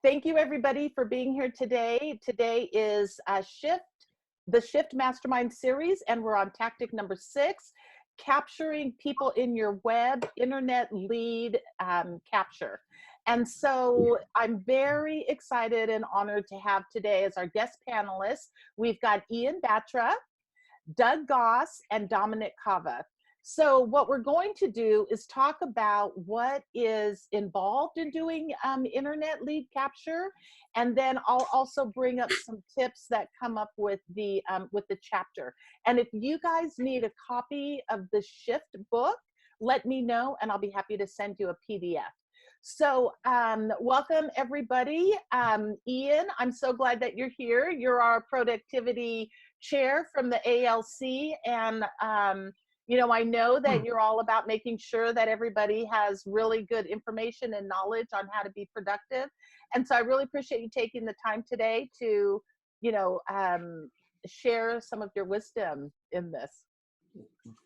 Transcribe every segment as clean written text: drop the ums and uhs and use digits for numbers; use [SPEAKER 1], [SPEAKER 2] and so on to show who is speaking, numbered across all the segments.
[SPEAKER 1] Thank you everybody for being here today. Today is the Shift Mastermind series, and we're on tactic number 6, capturing people in your web internet lead capture. And so I'm very excited and honored to have today as our guest panelists, we've got Batra, Doug Goss, and Domenick Cava. So what we're going to do is talk about what is involved in doing internet lead capture, and then I'll also bring up some tips that come up with the chapter. And if you guys need a copy of the Shift book, let me know and I'll be happy to send you a PDF. So welcome everybody. Ian, I'm so glad that you're here. You're our productivity chair from the ALC, and you know, I know that you're all about making sure that everybody has really good information and knowledge on how to be productive. And so I really appreciate you taking the time today to, you know, share some of your wisdom in this.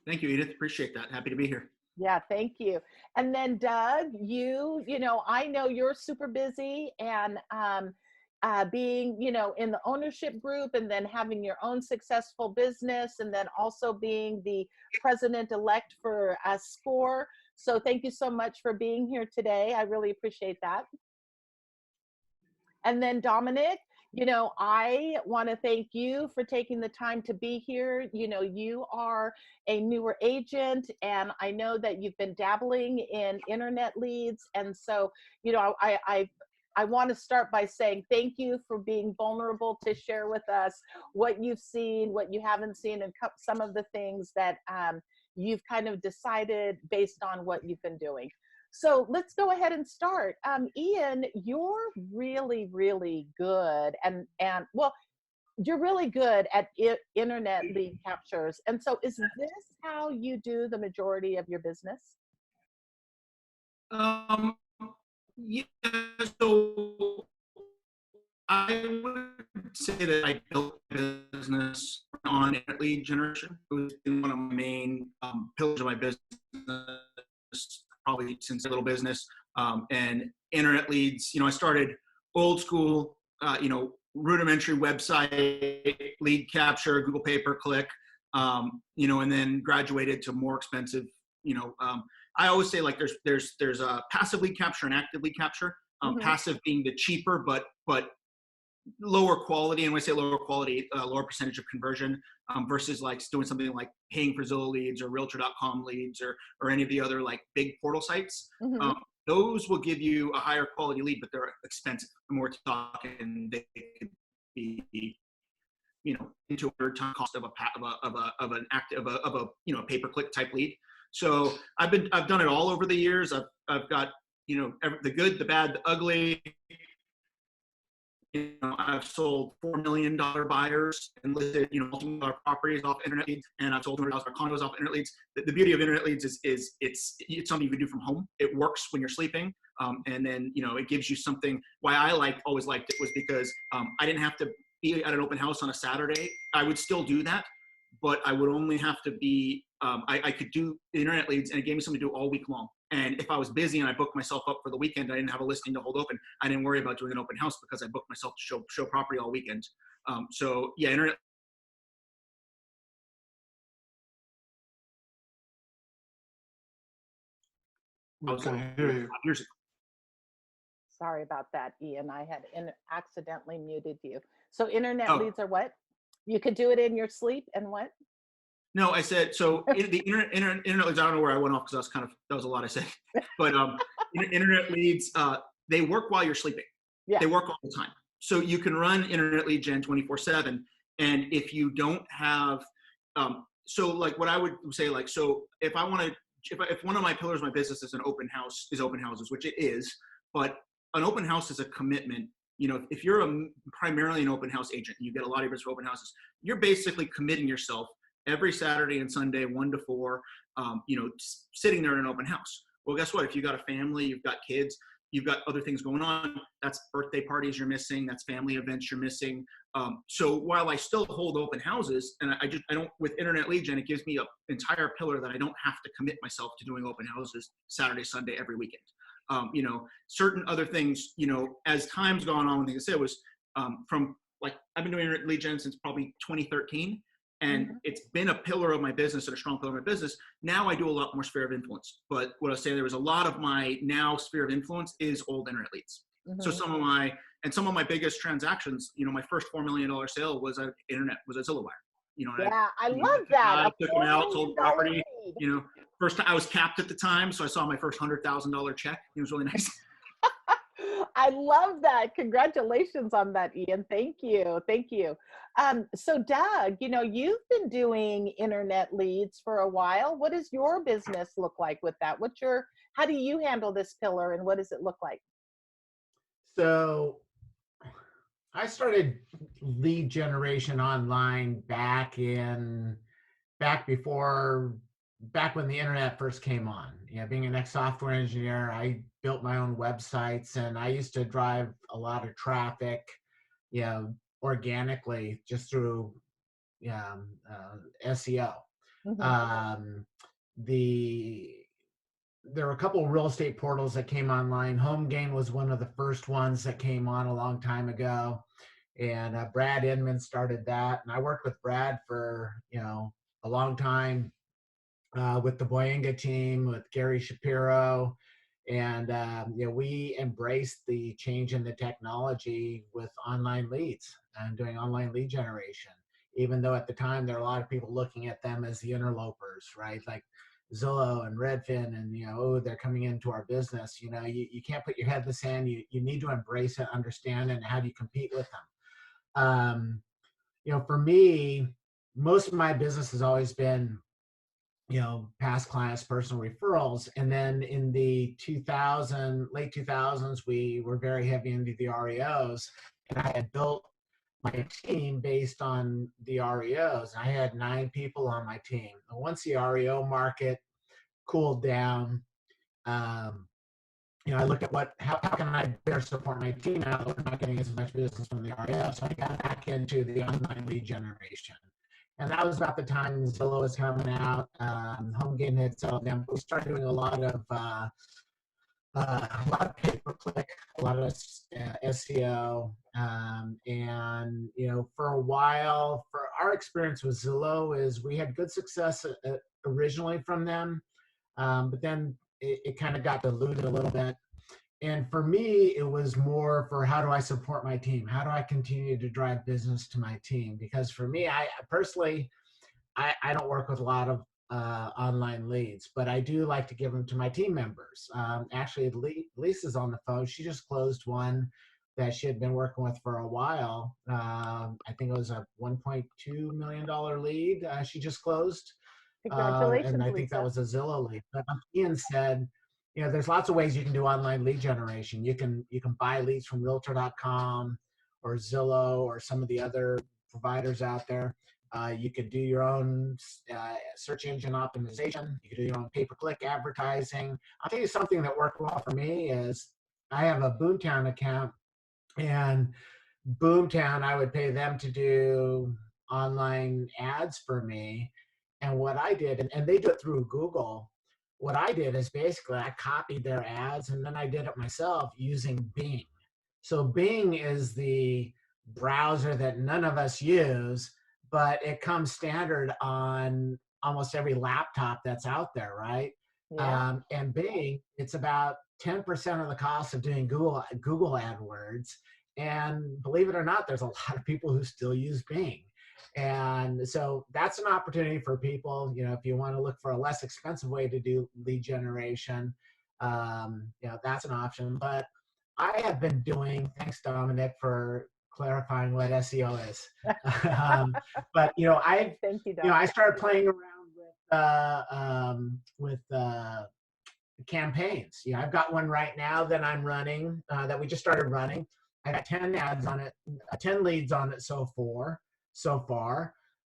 [SPEAKER 2] Thank you, Edith. Appreciate that. Happy to be here.
[SPEAKER 1] Yeah, thank you. And then Doug, you know, I know you're super busy, and being, you know, in the ownership group, and then having your own successful business, and then also being the president-elect for SCORE. So thank you so much for being here today. I really appreciate that. And then Domenick, you know, I want to thank you for taking the time to be here. You know, you are a newer agent, and I know that you've been dabbling in internet leads. And so, you know, I want to start by saying thank you for being vulnerable to share with us what you've seen, what you haven't seen, and some of the things that you've kind of decided based on what you've been doing. So let's go ahead and start. Ian, you're really, really good, and well, you're really good at internet lead captures. And so is this how you do the majority of your business?
[SPEAKER 2] Yeah, so I would say that I built a business on internet lead generation. It was one of my main pillars of my business, probably since a little business. And internet leads, you know, I started old school, you know, rudimentary website lead capture, Google pay-per-click, you know, and then graduated to more expensive, you know, I always say, like, there's a passive lead capture and active lead capture. Passive being the cheaper but lower quality, and when I say lower quality, lower percentage of conversion, versus like doing something like paying for Zillow leads or Realtor.com leads or any of the other like big portal sites. Those will give you a higher quality lead, but they're expensive. And we're talking they could be, you know, into a third time cost of a you know, pay-per-click type lead. So I've done it all over the years. I've got, you know, the good, the bad, the ugly. You know, I've sold $4 million buyers and listed, you know, multi-million-dollar properties off internet leads, and I've sold $100,000 condos off internet leads. The beauty of internet leads is it's something you can do from home. It works when you're sleeping, and then, you know, it gives you something. Why I always liked it was because I didn't have to be at an open house on a Saturday. I would still do that, but I would only have to be, I could do internet leads, and it gave me something to do all week long. And if I was busy and I booked myself up for the weekend, I didn't have a listing to hold open, I didn't worry about doing an open house because I booked myself to show property all weekend. So yeah, internet.
[SPEAKER 3] I can hear you.
[SPEAKER 2] Years ago.
[SPEAKER 1] Sorry about that, Ian. I had accidentally muted you. So internet leads are what? You could do it in your sleep, and what?
[SPEAKER 2] No, I said, so the internet leads, I don't know where I went off because that was a lot I said. But internet leads, they work while you're sleeping. Yeah. They work all the time. So you can run internet lead gen 24/7. And if you don't have, so like what I would say, like, so if one of my pillars of my business is open houses, which it is, but an open house is a commitment. You know, if you're primarily an open house agent, and you get a lot of business for open houses, you're basically committing yourself every Saturday and Sunday, 1 to 4, you know, sitting there in an open house. Well, guess what? If you've got a family, you've got kids, you've got other things going on, that's birthday parties you're missing, that's family events you're missing. So while I still hold open houses, and I don't, with internet lead gen, it gives me an entire pillar that I don't have to commit myself to doing open houses Saturday, Sunday, every weekend. certain other things, as time's gone on, like I said, was from like, I've been doing lead gen since probably 2013. And it's been a pillar of my business and a strong pillar of my business. Now I do a lot more sphere of influence. But what I was saying, there was a lot of my now sphere of influence is old internet leads. So some of my biggest transactions, my first $4 million sale was a Zillow wire.
[SPEAKER 1] I love that.
[SPEAKER 2] I took them out,
[SPEAKER 1] $4
[SPEAKER 2] sold
[SPEAKER 1] million
[SPEAKER 2] property.
[SPEAKER 1] lead.
[SPEAKER 2] First I was capped at the time, so I saw my first $100,000 check. It was really nice.
[SPEAKER 1] I love that. Congratulations on that, Ian. Thank you. Thank you. So Doug, you've been doing internet leads for a while. What does your business look like with that? How do you handle this pillar, and what does it look like?
[SPEAKER 4] So I started lead generation online back when the internet first came on. Being an ex-software engineer, I built my own websites, and I used to drive a lot of traffic, organically just through SEO. There were a couple of real estate portals that came online. HomeGain was one of the first ones that came on a long time ago, and Brad Inman started that, and I worked with Brad for a long time. With the Boyinga team, with Gary Shapiro, and we embraced the change in the technology with online leads and doing online lead generation. Even though at the time there are a lot of people looking at them as the interlopers, right? Like Zillow and Redfin, and they're coming into our business. You can't put your head in the sand. You need to embrace it, understand it, and how do you compete with them? For me, most of my business has always been past clients, personal referrals. And then in the late 2000s, we were very heavy into the REOs, and I had built my team based on the REOs. I had 9 people on my team. And once the REO market cooled down, I looked at how can I better support my team now that we're not getting as much business from the REO. So I got back into the online lead generation. And that was about the time Zillow was coming out. HomeGain had sold them. We started doing a lot of pay-per-click, a lot of SEO, and for a while, for our experience with Zillow, is we had good success originally from them, but then it kind of got diluted a little bit. And for me, it was more for how do I support my team? How do I continue to drive business to my team? Because for me, I personally don't work with a lot of online leads, but I do like to give them to my team members. Actually, Lisa's on the phone. She just closed one that she had been working with for a while. I think it was a $1.2 million lead she just closed.
[SPEAKER 1] Congratulations,
[SPEAKER 4] and I think
[SPEAKER 1] Lisa.
[SPEAKER 4] that was a Zillow lead. But Ian said, there's lots of ways you can do online lead generation. You can buy leads from Realtor.com or Zillow or some of the other providers out there. You could do your own search engine optimization. You could do your own pay-per-click advertising. I'll tell you something that worked well for me is I have a Boomtown account, and Boomtown, I would pay them to do online ads for me. And what I did, and they do it through Google, what I did is basically I copied their ads, and then I did it myself using Bing. So Bing is the browser that none of us use, but it comes standard on almost every laptop that's out there, right?
[SPEAKER 1] Yeah.
[SPEAKER 4] And Bing, it's about 10% of the cost of doing Google AdWords. And believe it or not, there's a lot of people who still use Bing. And so that's an opportunity for people, if you want to look for a less expensive way to do lead generation, that's an option. But I have been doing, thanks Domenick for clarifying what SEO is. But
[SPEAKER 1] Thank you, Doug.
[SPEAKER 4] I started playing around with campaigns. I've got one right now that I'm running, that we just started running. I got 10 ads on it, 10 leads on it so far.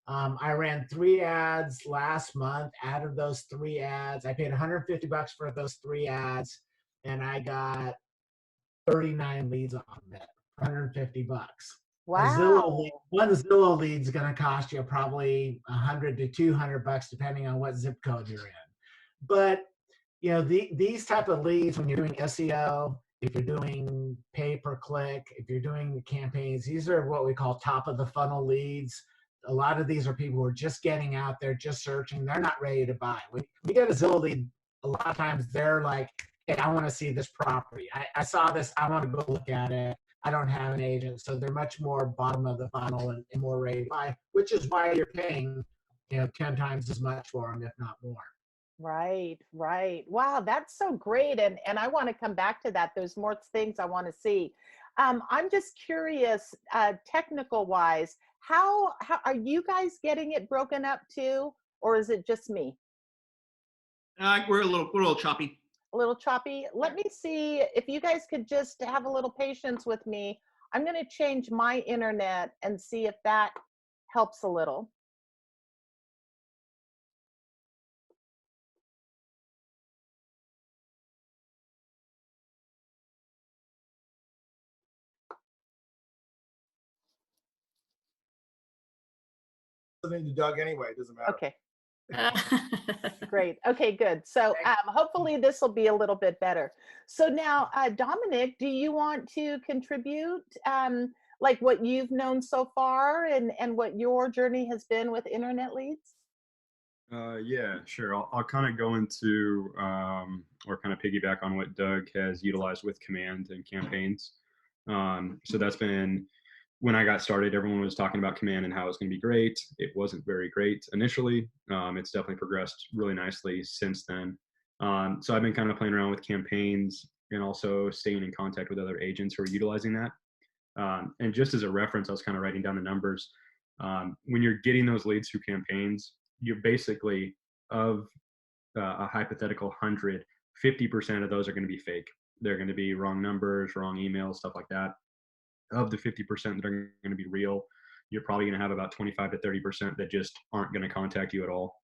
[SPEAKER 4] I ran 3 ads last month. Out of those 3 ads, I paid $150 for those 3 ads, and I got 39 leads off of it, $150.
[SPEAKER 1] Wow.
[SPEAKER 4] One Zillow lead is going to cost you probably $100 to $200, depending on what zip code you're in. But you know, these type of leads, when you're doing SEO, if you're doing pay-per-click, if you're doing campaigns, these are what we call top of the funnel leads. A lot of these are people who are just getting out there, just searching. They're not ready to buy. When we get a Zillow lead, a lot of times they're like, hey, I want to see this property. I saw this. I want to go look at it. I don't have an agent. So they're much more bottom of the funnel and more ready to buy, which is why you're paying, 10 times as much for them, if not more.
[SPEAKER 1] Right, right. Wow, that's so great. And I want to come back to that. There's more things I want to see. I'm just curious, technical wise, how are you guys getting it broken up too, or is it just me?
[SPEAKER 2] We're a little choppy.
[SPEAKER 1] A little choppy. Let me see if you guys could just have a little patience with me. I'm going to change my internet and see if that helps a little.
[SPEAKER 3] Listening to Doug anyway, it doesn't matter.
[SPEAKER 1] Okay. Great. Okay, good. So hopefully this will be a little bit better. So now, Domenick, do you want to contribute like what you've known so far and what your journey has been with internet leads?
[SPEAKER 5] Yeah, sure. I'll kind of go into or kind of piggyback on what Doug has utilized with command and campaigns. So that's been when I got started, everyone was talking about command and how it's going to be great. It wasn't very great initially. It's definitely progressed really nicely since then. So I've been kind of playing around with campaigns and also staying in contact with other agents who are utilizing that. And just as a reference, I was kind of writing down the numbers. When you're getting those leads through campaigns, you're basically of a hypothetical 100, 50% of those are going to be fake. They're going to be wrong numbers, wrong emails, stuff like that. Of the 50% that are going to be real, you're probably going to have about 25 to 30% that just aren't going to contact you at all.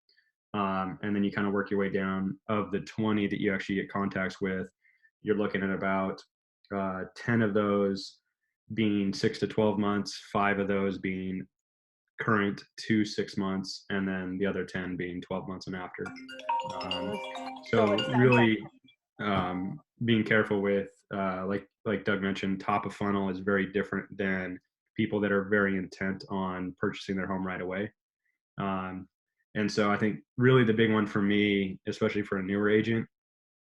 [SPEAKER 5] And then you kind of work your way down. Of the 20 that you actually get contacts with, you're looking at about 10 of those being 6 to 12 months, 5 of those being current to 6 months, and then the other 10 being 12 months and after. So really being careful with, like Doug mentioned, top of funnel is very different than people that are very intent on purchasing their home right away. And so I think really the big one for me, especially for a newer agent,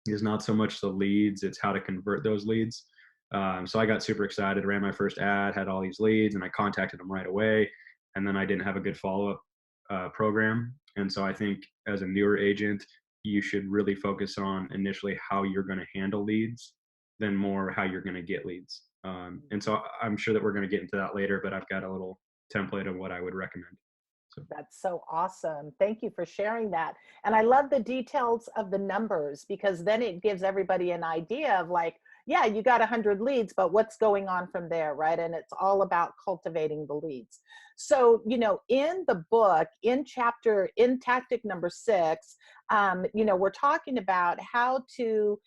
[SPEAKER 5] is not so much the leads, it's how to convert those leads. So I got super excited, ran my first ad, had all these leads, and I contacted them right away. And then I didn't have a good follow-up program. And so I think as a newer agent, you should really focus on initially how you're going to handle leads than more how you're going to get leads. And so I'm sure that we're going to get into that later, but I've got a little template of what I would recommend. So.
[SPEAKER 1] That's so awesome. Thank you for sharing that. And I love the details of the numbers, because then it gives everybody an idea of like, yeah, you got 100 leads, but what's going on from there, right? And it's all about cultivating the leads. So, in the book, in tactic number 6, we're talking about how to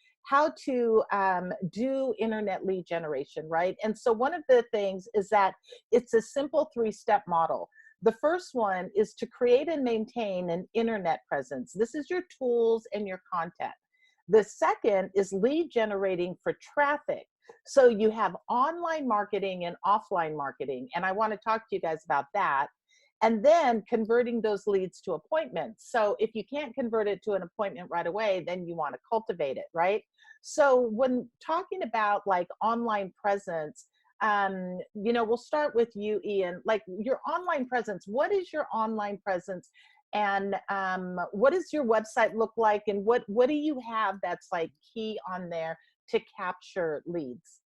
[SPEAKER 1] do internet lead generation, right? And so one of the things is that it's a simple 3-step model. The first one is to create and maintain an internet presence. This is your tools and your content. The second is lead generating for traffic. So you have online marketing and offline marketing. And I want to talk to you guys about that. And then converting those leads to appointments. So if you can't convert it to an appointment right away, then you want to cultivate it, right? So when talking about like online presence, we'll start with you, Ian. Like your online presence, what is your online presence? And what does your website look like? And what do you have that's like key on there to capture leads?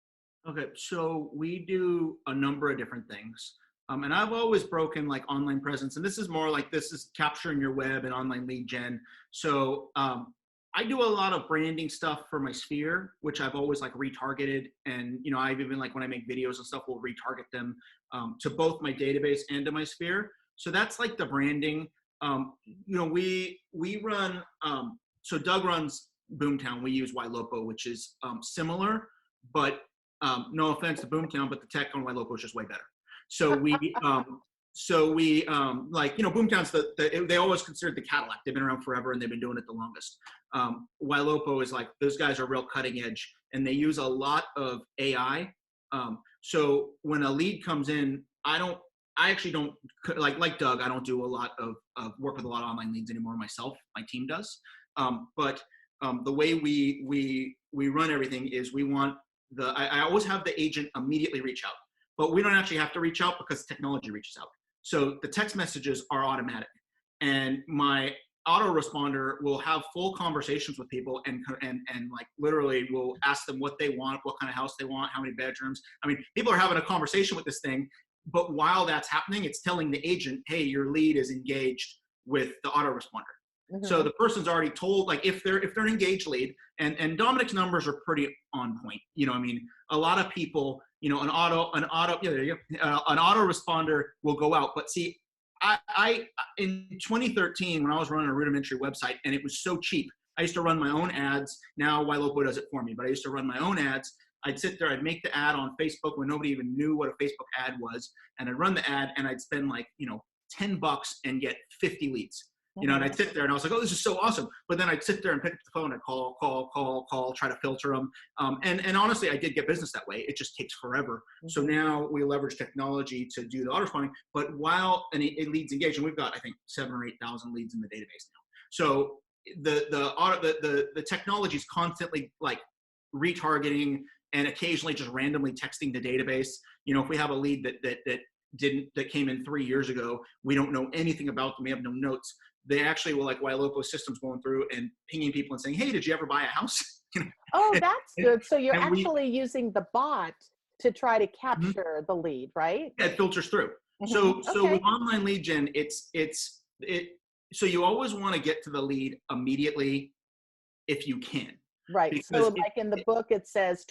[SPEAKER 2] Okay, so we do a number of different things. And I've always broken like online presence, and this is capturing your web and online lead gen. So I do a lot of branding stuff for my sphere, which I've always like retargeted. And, I've even like when I make videos and stuff, we'll retarget them to both my database and to my sphere. So that's like the branding. We run, so Doug runs Boomtown. We use Ylopo, which is similar, but no offense to Boomtown, but the tech on Ylopo is just way better. So so we like, you know, Boomtown's they always considered the Cadillac. They've been around forever and they've been doing it the longest. Wailopo is like, those guys are real cutting edge and they use a lot of AI. So when a lead comes in, I actually don't, like Doug, I don't do a lot of work with a lot of online leads anymore myself. My team does. But the way we run everything is we want I always have the agent immediately reach out, but we don't actually have to reach out because technology reaches out. So the text messages are automatic, and my autoresponder will have full conversations with people and like literally will ask them what they want, what kind of house they want, how many bedrooms. I mean, people are having a conversation with this thing, but while that's happening, it's telling the agent, hey, your lead is engaged with the autoresponder. Mm-hmm. So the person's already told, like, if they're an engaged lead, and Domenick's numbers are pretty on point. You know, I mean, a lot of people, you know, an autoresponder will go out. But see, I in 2013, when I was running a rudimentary website and it was so cheap, I used to run my own ads. Now Wailopo does it for me, but I used to run my own ads. I'd sit there, I'd make the ad on Facebook when nobody even knew what a Facebook ad was, and I'd run the ad and I'd spend like, you know, $10 and get 50 leads. You know, and I'd sit there and I was like, oh, this is so awesome. But then I'd sit there and pick up the phone and call, try to filter them. And honestly, I did get business that way. It just takes forever. Mm-hmm. So now we leverage technology to do the autoresponding. But while it leads engaged, and we've got, I think, 7,000 or 8,000 leads in the database now. So the technology is constantly like retargeting and occasionally just randomly texting the database. You know, if we have a lead that came in 3 years ago, we don't know anything about them, we have no notes. They actually will, like Wailopo systems, going through and pinging people and saying, hey, did you ever buy a house?
[SPEAKER 1] Oh, that's good. So you're actually using the bot to try to capture the lead, right?
[SPEAKER 2] It filters through. Mm-hmm. So with online lead gen, so you always want to get to the lead immediately if you can.
[SPEAKER 1] Right. Because so like in the book, it says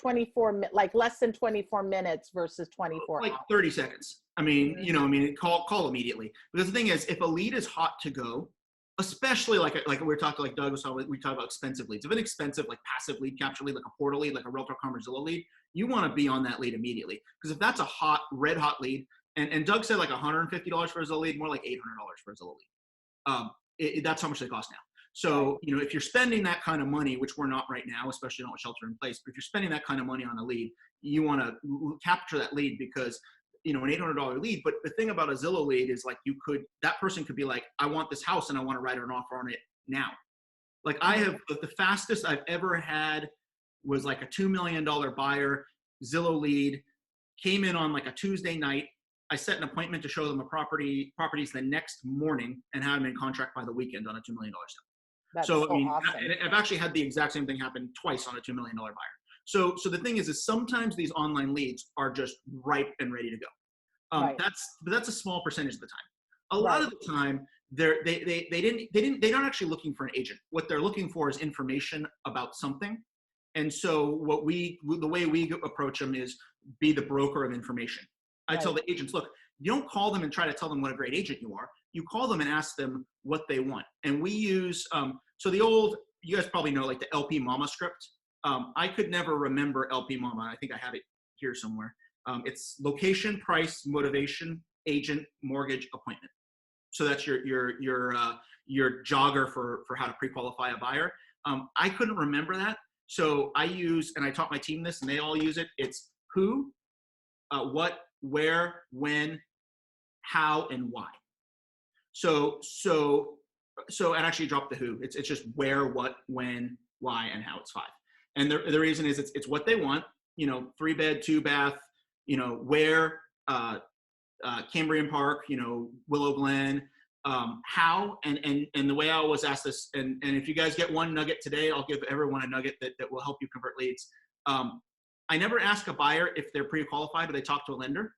[SPEAKER 1] like less than 24 minutes versus 24
[SPEAKER 2] like
[SPEAKER 1] hours.
[SPEAKER 2] 30 seconds. I mean, you know, I mean, call immediately. Because the thing is, if a lead is hot to go, especially like we were talking, like Doug was talking, we talk about expensive leads. If an expensive, like passive lead capture lead, like a portal lead, like a Realtor.com or Zillow lead, you want to be on that lead immediately. Because if that's a hot, red hot lead, and Doug said like $150 for a Zillow lead, more like $800 for a Zillow lead. That's how much they cost now. So, you know, if you're spending that kind of money, which we're not right now, especially not with shelter in place, but if you're spending that kind of money on a lead, you want to capture that lead because, you know, an $800 lead. But the thing about a Zillow lead is like that person could be like, I want this house and I want to write an offer on it now. Like I have, the fastest I've ever had was like a $2 million buyer, Zillow lead, came in on like a Tuesday night. I set an appointment to show them properties the next morning and had them in contract by the weekend on a $2 million sale.
[SPEAKER 1] That's
[SPEAKER 2] so I mean,
[SPEAKER 1] awesome.
[SPEAKER 2] I've actually had the exact same thing happen twice on a $2 million buyer. So the thing is sometimes these online leads are just ripe and ready to go. Right. That's a small percentage of the time. A lot of the time, they're not actually looking for an agent. What they're looking for is information about something. And so the way we approach them is be the broker of information. I tell the agents, look, you don't call them and try to tell them what a great agent you are. You call them and ask them what they want. And we use, so the old, you guys probably know, like the LP Mama script. I could never remember LP Mama. I think I have it here somewhere. It's location, price, motivation, agent, mortgage, appointment. So that's your jogger for how to pre-qualify a buyer. I couldn't remember that. So I taught my team this and they all use it. It's who, what, where, when, how, and why. So and actually drop the who. It's just where, what, when, why, and how. It's 5. And the reason is it's what they want. You know, 3-bed, 2-bath. You know, where, Cambrian Park. You know, Willow Glen. How and the way I always ask this, and if you guys get one nugget today, I'll give everyone a nugget that will help you convert leads. I never ask a buyer if they're pre-qualified or they talk to a lender.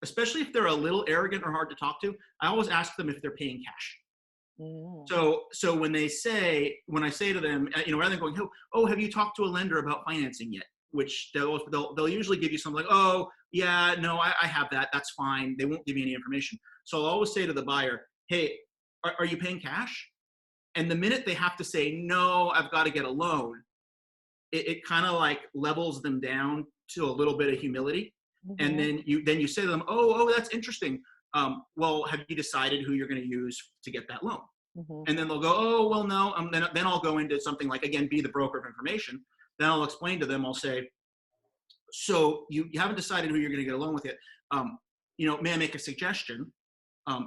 [SPEAKER 2] Especially if they're a little arrogant or hard to talk to, I always ask them if they're paying cash. Mm. So when I say to them, you know, rather than going, oh, have you talked to a lender about financing yet? Which they'll usually give you something like, oh, yeah, no, I have that. That's fine. They won't give you any information. So I'll always say to the buyer, hey, are you paying cash? And the minute they have to say, no, I've got to get a loan, it kind of like levels them down to a little bit of humility. Mm-hmm. And then you say to them, oh, that's interesting. well, have you decided who you're going to use to get that loan?
[SPEAKER 1] Mm-hmm.
[SPEAKER 2] And then they'll go, oh, well, no. Then I'll go into something like, again, be the broker of information. Then I'll explain to them, I'll say, so you haven't decided who you're going to get a loan with yet. May I make a suggestion?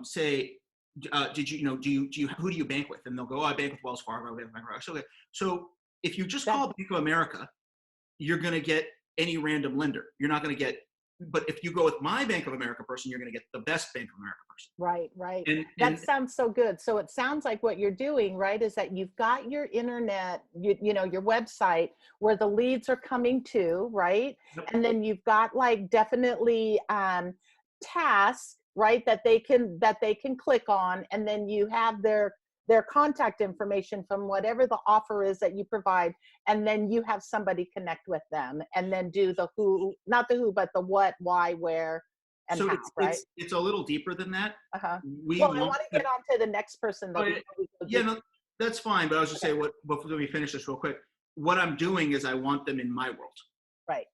[SPEAKER 2] Say, who do you bank with? And they'll go, oh, I bank with Wells Fargo. I bank with Bank of America. So if you just call Bank of America, you're going to get any random lender. You're not going to get, but if you go with my Bank of America person, you're going to get the best Bank of America person.
[SPEAKER 1] Right.
[SPEAKER 2] And
[SPEAKER 1] Sounds so good. So it sounds like what you're doing, right, is that you've got your internet, your website where the leads are coming to, right?
[SPEAKER 2] Yep.
[SPEAKER 1] And then you've got like definitely tasks, right, that they can click on, and then you have their contact information from whatever the offer is that you provide, and then you have somebody connect with them and then do the who, not the who, but the what, why, where, and
[SPEAKER 2] so
[SPEAKER 1] how, right?
[SPEAKER 2] It's a little deeper than that.
[SPEAKER 1] Uh-huh.
[SPEAKER 2] I
[SPEAKER 1] want to get on to the next person though.
[SPEAKER 2] No, that's fine. But I was just saying, before we finish this real quick, what I'm doing is I want them in my world.
[SPEAKER 1] Right.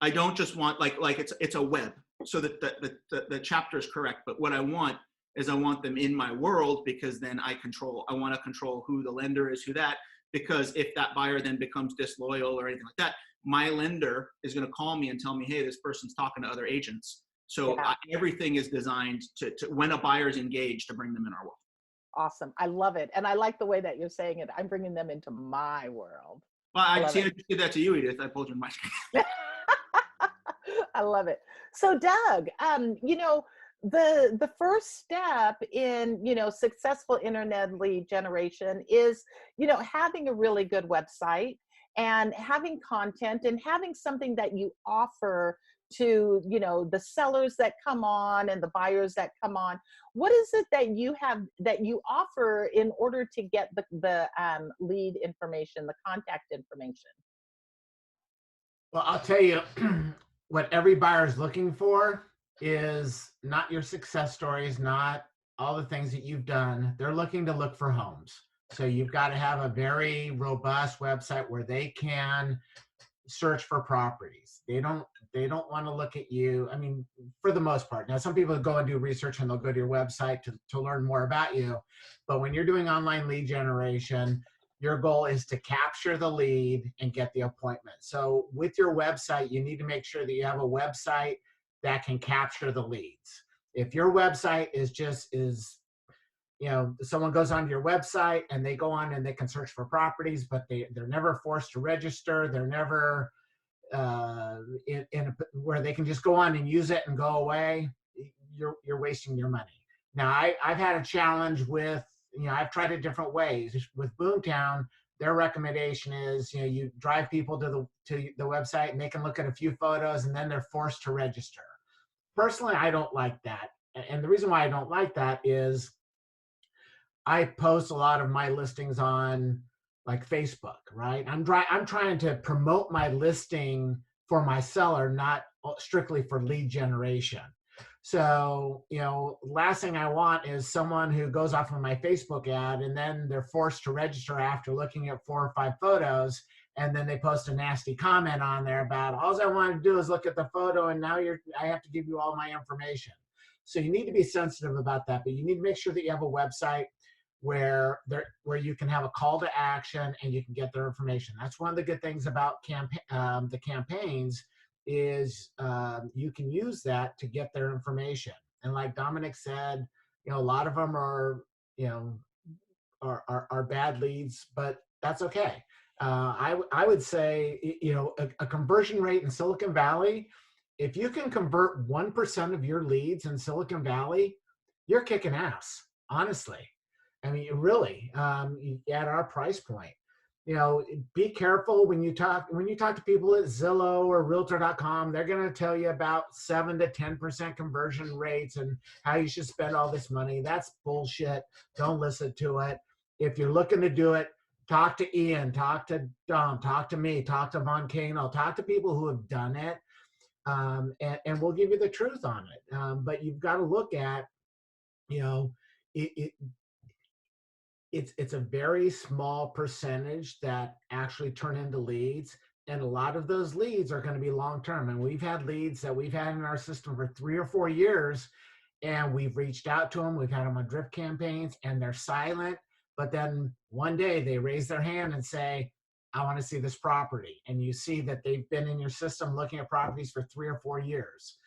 [SPEAKER 2] I don't just want like it's a web, so that the chapter is correct. But what I want is I want them in my world, because then I want to control who the lender is, who that, because if that buyer then becomes disloyal or anything like that, my lender is going to call me and tell me, hey, this person's talking to other agents. So everything is designed to when a buyer is engaged, to bring them in our world.
[SPEAKER 1] Awesome. I love it. And I like the way that you're saying it. I'm bringing them into my world.
[SPEAKER 2] Well, I just did that to you, Edith. I pulled you in my screen.
[SPEAKER 1] I love it. So Doug, the first step in, successful internet lead generation is, having a really good website and having content and having something that you offer to, the sellers that come on and the buyers that come on. What is it that you have, that you offer in order to get the lead information, the contact information?
[SPEAKER 4] Well, I'll tell you, what every buyer is looking for is not your success stories, not all the things that you've done. They're looking to look for homes. So you've got to have a very robust website where they can search for properties. They don't want to look at you. I mean, for the most part. Now, some people go and do research and they'll go to your website to learn more about you. But when you're doing online lead generation, your goal is to capture the lead and get the appointment. So with your website, you need to make sure that you have a website that can capture the leads. If your website is someone goes onto your website and they go on and they can search for properties, but they're never forced to register. They're never where they can just go on and use it and go away. You're wasting your money. Now, I've had a challenge with, I've tried it different ways. With Boomtown, their recommendation is, you drive people to the website and they can look at a few photos and then they're forced to register. Personally, I don't like that. And the reason why I don't like that is I post a lot of my listings on like Facebook, right? I'm trying to promote my listing for my seller, not strictly for lead generation. So, last thing I want is someone who goes off of my Facebook ad and then they're forced to register after looking at 4 or 5 photos, and then they post a nasty comment on there about, all I want to do is look at the photo and now I have to give you all my information. So you need to be sensitive about that, but you need to make sure that you have a website where you can have a call to action and you can get their information. That's one of the good things about the campaigns is you can use that to get their information. And like Domenick said, a lot of them are bad leads, but that's okay. I would say, a conversion rate in Silicon Valley, if you can convert 1% of your leads in Silicon Valley, you're kicking ass, honestly. I mean, really, at our price point, be careful when you talk to people at Zillow or Realtor.com. They're going to tell you about 7 to 10% conversion rates and how you should spend all this money. That's bullshit. Don't listen to it. If you're looking to do it, talk to Ian, talk to Dom, talk to me, talk to Von Cano, talk to people who have done it, and we'll give you the truth on it. But you've got to look at, it's a very small percentage that actually turn into leads. And a lot of those leads are going to be long-term. And we've had leads that we've had in our system for 3 or 4 years. and we've reached out to them. We've had them on drip campaigns, and they're silent. But then one day they raise their hand and say, I want to see this property. And you see that they've been in your system looking at properties for 3 or 4 years.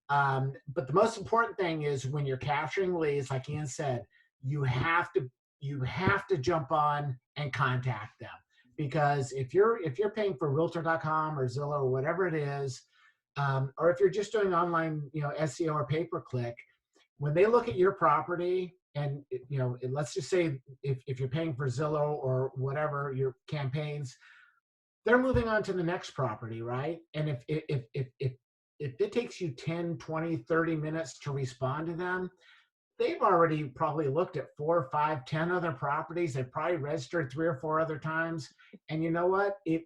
[SPEAKER 4] But the most important thing is when you're capturing leads, like Ian said, you have to jump on and contact them. Because if you're paying for Realtor.com or Zillow or whatever it is, or if you're just doing online, SEO or pay-per-click, when they look at your property, and let's just say if you're paying for Zillow or whatever your campaigns, they're moving on to the next property, right? And if it takes you 10, 20, 30 minutes to respond to them, they've already probably looked at 4, 5, 10 other properties. They've probably registered 3 or 4 other times. And you know what? If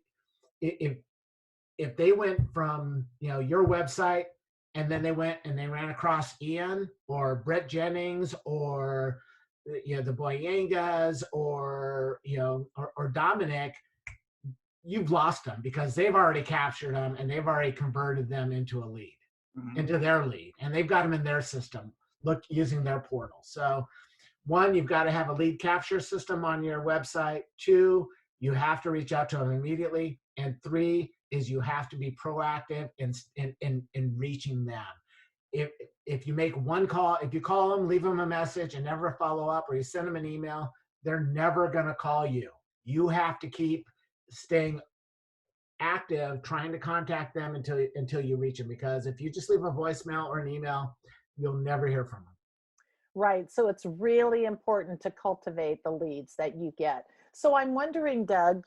[SPEAKER 4] they went from your website and then they went and they ran across Ian or Brett Jennings or the Boyangas or Dominic, you've lost them because they've already captured them and they've already converted them into a lead, into their lead, and they've got them in their system, using their portal. So 1, you've got to have a lead capture system on your website. 2, you have to reach out to them immediately. And 3 is you have to be proactive in reaching them. If you make one call, if you call them, leave them a message and never follow up, or you send them an email, they're never going to call you. You have to keep staying active, trying to contact them until you reach them. Because if you just leave a voicemail or an email, you'll never hear from them.
[SPEAKER 1] Right. So it's really important to cultivate the leads that you get. So I'm wondering, Doug,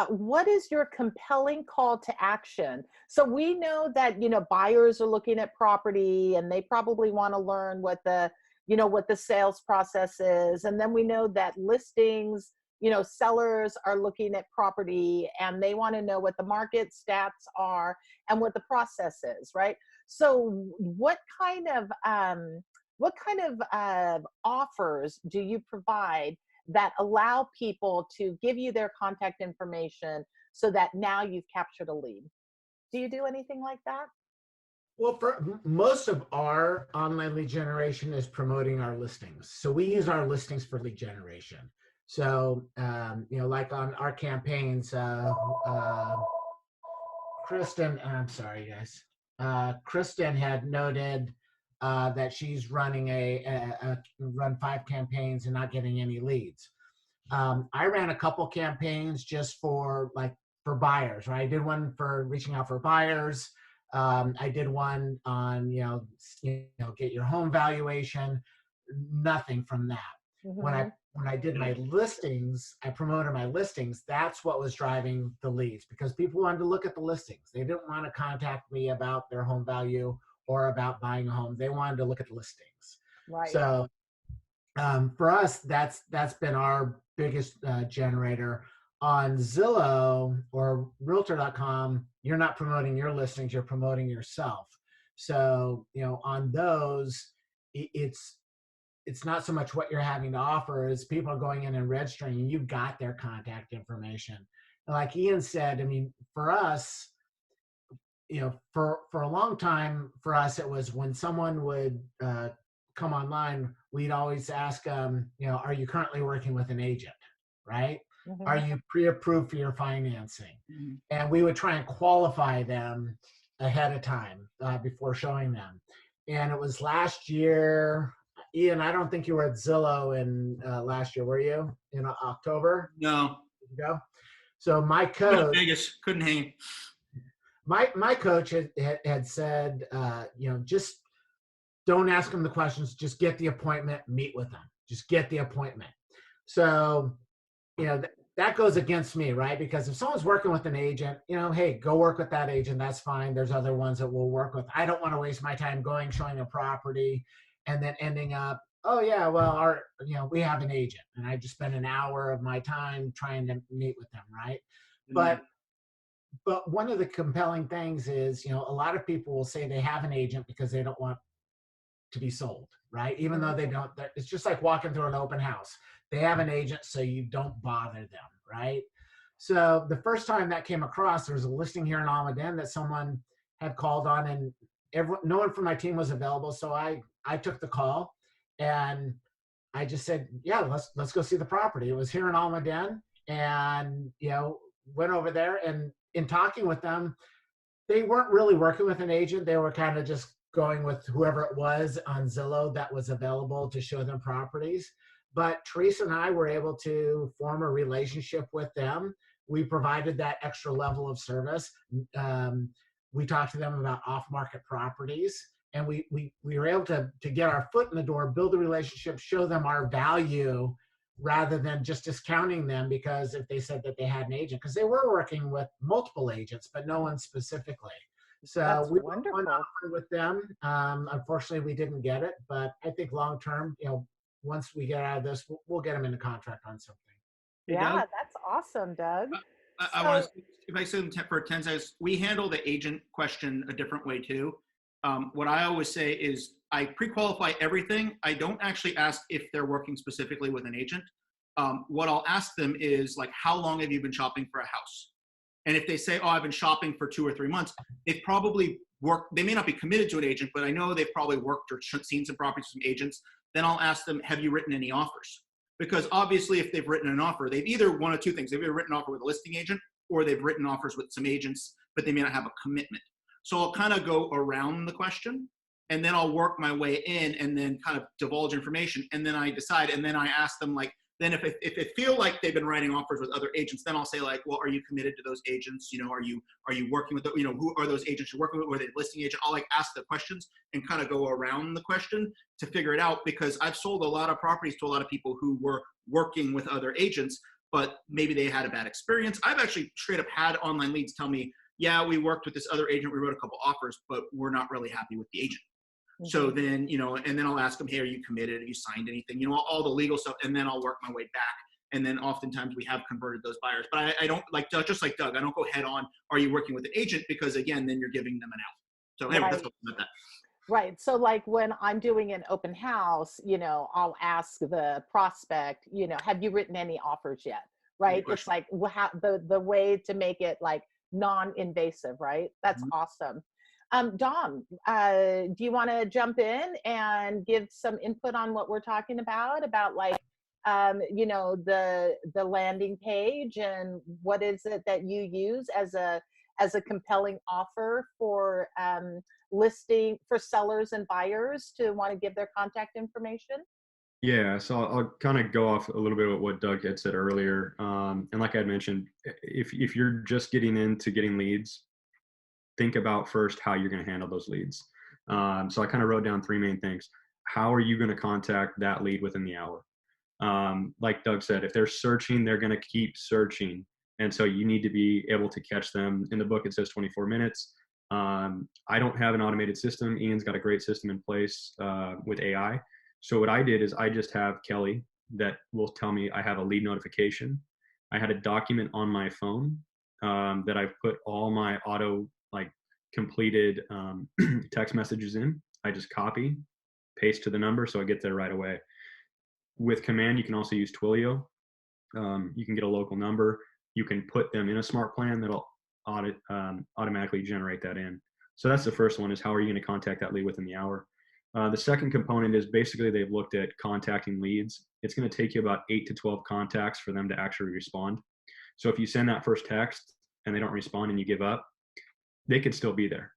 [SPEAKER 1] what is your compelling call to action? So we know that, buyers are looking at property and they probably want to learn what the sales process is. And then we know that listings, sellers are looking at property and they want to know what the market stats are and what the process is, right? So what kind of offers do you provide that allow people to give you their contact information so that now you've captured a lead? Do you do anything like that?
[SPEAKER 4] Well, for most of our online lead generation is promoting our listings. So we use our listings for lead generation. So, like on our campaigns, Kristen, I'm sorry, guys. Kristen had noted that she's running run 5 campaigns and not getting any leads. I ran a couple campaigns just for buyers, right? I did one for reaching out for buyers. I did one on, get your home valuation. Nothing from that.
[SPEAKER 1] Mm-hmm.
[SPEAKER 4] When I did my listings, I promoted my listings. That's what was driving the leads, because people wanted to look at the listings. They didn't want to contact me about their home value or about buying a home. They wanted to look at the listings.
[SPEAKER 1] Right.
[SPEAKER 4] So for us, that's been our biggest generator. On Zillow or Realtor.com, you're not promoting your listings, you're promoting yourself. So, on those, it's not so much what you're having to offer as people are going in and registering and you've got their contact information. And like Ian said, for us, for a long time, for us, it was when someone would come online, we'd always ask them, are you currently working with an agent, right? Mm-hmm. Are you pre-approved for your financing? Mm-hmm. And we would try and qualify them ahead of time before showing them. And it was last year, Ian, I don't think you were at Zillow in last year, were you? In October?
[SPEAKER 2] No.
[SPEAKER 4] Go. So my coach,
[SPEAKER 2] Vegas, couldn't hang.
[SPEAKER 4] My coach had said, just don't ask them the questions. Just get the appointment, meet with them. Just get the appointment. So, that goes against me, right? Because if someone's working with an agent, hey, go work with that agent. That's fine. There's other ones that we'll work with. I don't want to waste my time showing a property and then ending up, oh yeah, well, we have an agent. And I just spent an hour of my time trying to meet with them, right? Mm-hmm. But one of the compelling things is, a lot of people will say they have an agent because they don't want to be sold, right? Even though they don't, it's just like walking through an open house. They have an agent, so you don't bother them, right? So the first time that came across, there was a listing here in Almaden that someone had called on no one from my team was available. So I took the call and I just said, yeah, let's go see the property. It was here in Almaden, and, you know, went over there, and in talking with them, they weren't really working with an agent. They were kind of just going with whoever it was on Zillow that was available to show them properties. But Teresa and I were able to form a relationship with them. We provided that extra level of service. We talked to them about off-market properties, and we were able to get our foot in the door, build a relationship, show them our value, rather than just discounting them because if they said that they had an agent, because they were working with multiple agents, but no one specifically. So
[SPEAKER 1] That's
[SPEAKER 4] we
[SPEAKER 1] wonderful.
[SPEAKER 4] went on with them. Unfortunately, we didn't get it, but I think long term, you know, once we get out of this, we'll get them into contract on something.
[SPEAKER 2] Hey,
[SPEAKER 1] Yeah,
[SPEAKER 2] Doug?
[SPEAKER 1] that's awesome, Doug.
[SPEAKER 2] I want to, if I say for 10 seconds, we handle the agent question a different way too. What I always say is I pre-qualify everything. I don't actually ask if they're working specifically with an agent. What I'll ask them is like, how long have you been shopping for a house? And if they say, oh, I've been shopping for 2 or 3 months, they've probably worked, they may not be committed to an agent, but I know they've probably worked or seen some properties from agents. Then I'll ask them, have you written any offers? Because obviously if they've written an offer, they've either one of two things. They've either written an offer with a listing agent or they've written offers with some agents, but they may not have a commitment. So I'll kind of go around the question and then I'll work my way in and then kind of divulge information. And then I decide, and then I ask them like, then if it feel like they've been writing offers with other agents, then I'll say like, well, are you committed to those agents? You know, are you working with, you know, who are those agents you're working with? Or are they listing agent? I'll like ask the questions and kind of go around the question to figure it out, because I've sold a lot of properties to a lot of people who were working with other agents, but maybe they had a bad experience. I've actually straight up had online leads tell me, yeah, we worked with this other agent, we wrote a couple offers, but we're not really happy with the agent. Mm-hmm. So then, you know, and then I'll ask them, hey, are you committed? Have you signed anything? You know, all the legal stuff. And then I'll work my way back. And then oftentimes we have converted those buyers. But I don't, like, just like Doug, I don't go head on, are you working with an agent? Because again, then you're giving them an out. So anyway, that's about that.
[SPEAKER 1] Right. So like when I'm doing an open house, you know, I'll ask the prospect, you know, have you written any offers yet? Right. It's like the way to make it like non-invasive, right? That's mm-hmm. awesome. Dom, do you want to jump in and give some input on what we're talking about like, you know, the landing page, and what is it that you use as a compelling offer for listing for sellers and buyers to want to give their contact information?
[SPEAKER 5] Yeah, so I'll kind of go off a little bit of what Doug had said earlier. And like I had mentioned, if you're just getting into getting leads, think about first how you're going to handle those leads. So I kind of wrote down 3 main things. How are you going to contact that lead within the hour? Like Doug said, if they're searching, they're going to keep searching. And so you need to be able to catch them. In the book, it says 24 minutes. I don't have an automated system. Ian's got a great system in place with AI. So what I did is I just have Kelly that will tell me I have a lead notification. I had a document on my phone that I've put all my auto completed text messages in. I just copy, paste to the number so I get there right away. With Command, you can also use Twilio. You can get a local number. You can put them in a smart plan that'll automatically generate that in. So that's the first one, is how are you going to contact that lead within the hour? The second component is basically they've looked at contacting leads. It's going to take you about 8 to 12 contacts for them to actually respond. So if you send that first text and they don't respond and you give up, they could still be there.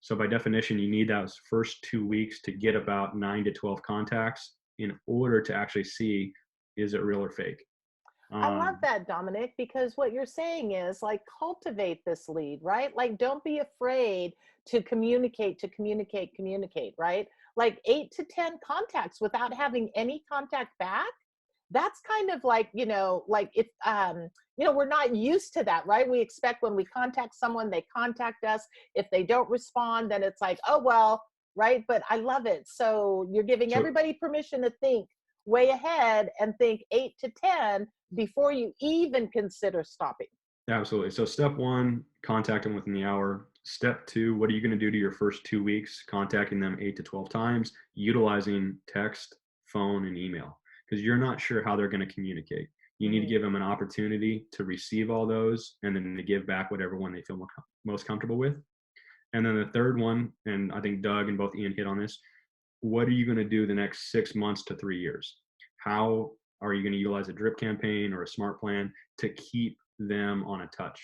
[SPEAKER 5] So by definition, you need those first 2 weeks to get about 9 to 12 contacts in order to actually see, is it real or fake?
[SPEAKER 1] I love that, Domenick, because what you're saying is like, cultivate this lead, right? Like, don't be afraid to communicate, right? Like 8 to 10 contacts without having any contact back. That's kind of like, you know, like if, you know, we're not used to that, right? We expect when we contact someone, they contact us. If they don't respond, then it's like, oh, well, right? But I love it. So you're giving everybody permission to think way ahead and think 8 to 10 before you even consider stopping.
[SPEAKER 5] Absolutely. So step 1, contact them within the hour. Step 2, what are you going to do to your first 2 weeks? Contacting them 8 to 12 times, utilizing text, phone, and email, because you're not sure how they're going to communicate. You need to give them an opportunity to receive all those and then to give back whatever one they feel most comfortable with. And then the third one, and I think Doug and both Ian hit on this, what are you going to do the next 6 months to 3 years? How are you going to utilize a drip campaign or a smart plan to keep them on a touch?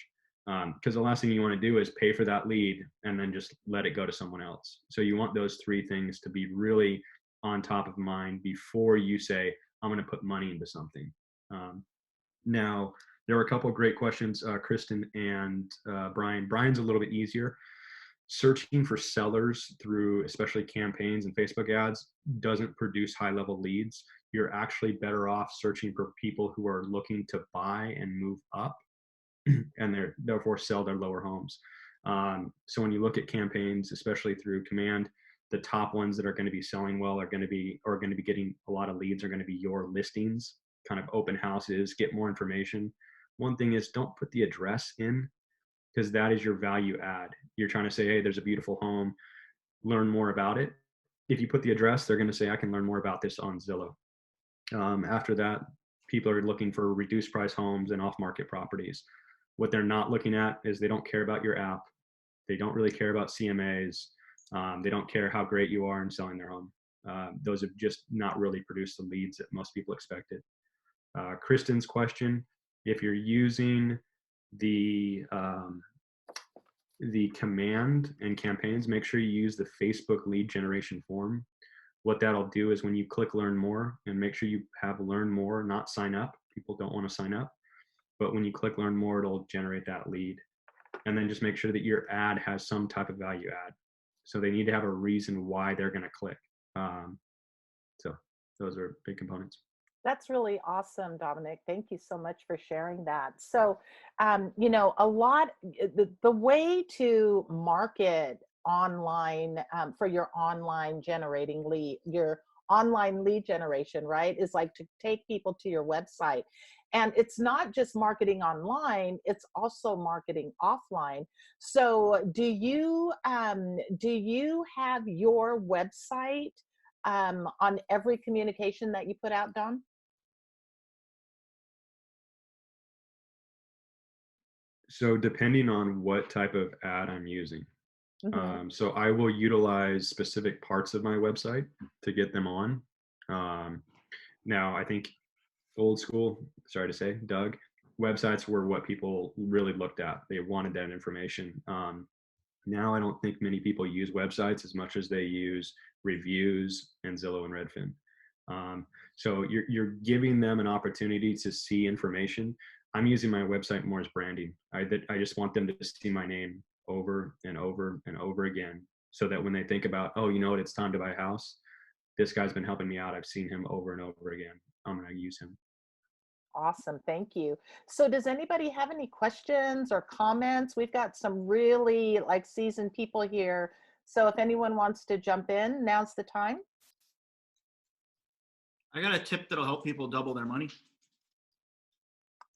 [SPEAKER 5] Because the last thing you want to do is pay for that lead and then just let it go to someone else. So you want those three things to be really on top of mind before you say, I'm going to put money into something. Now, there were a couple of great questions, Kristen and Brian. Brian's a little bit easier. Searching for sellers through especially campaigns and Facebook ads doesn't produce high-level leads. You're actually better off searching for people who are looking to buy and move up and therefore sell their lower homes. So when you look at campaigns, especially through Command, the top ones that are going to be selling well are going to be getting a lot of leads are going to be your listings, kind of open houses, get more information. One thing is, don't put the address in, because that is your value add. You're trying to say, hey, there's a beautiful home, learn more about it. If you put the address, they're going to say, I can learn more about this on Zillow. After that, people are looking for reduced price homes and off-market properties. What they're not looking at is they don't care about your app. They don't really care about CMAs. They don't care how great you are in selling their home. Those have just not really produced the leads that most people expected. Kristen's question, if you're using the Command and campaigns, make sure you use the Facebook lead generation form. What that'll do is when you click learn more, and make sure you have learn more, not sign up. People don't want to sign up. But when you click learn more, it'll generate that lead. And then just make sure that your ad has some type of value add. So they need to have a reason why they're going to click. So those are big components.
[SPEAKER 1] That's really awesome, Domenick. Thank you so much for sharing that. So, you know, the way to market online for your online generating lead, your online lead generation, right, is like to take people to your website. And it's not just marketing online, it's also marketing offline. So do you have your website on every communication that you put out, Dom?
[SPEAKER 5] So depending on what type of ad I'm using.
[SPEAKER 1] Mm-hmm.
[SPEAKER 5] So I will utilize specific parts of my website to get them on. Now, I think old school, sorry to say, Doug, websites were what people really looked at. They wanted that information. Now I don't think many people use websites as much as they use reviews and Zillow and Redfin. So you're giving them an opportunity to see information. I'm using my website more as branding. I just want them to see my name over and over and over again, so that when they think about, oh, you know what, it's time to buy a house, this guy's been helping me out, I've seen him over and over again, I'm going to use him.
[SPEAKER 1] Awesome. Thank you. So does anybody have any questions or comments? We've got some really seasoned people here. So if anyone wants to jump in, now's the time.
[SPEAKER 2] I got a tip that'll help people double their money.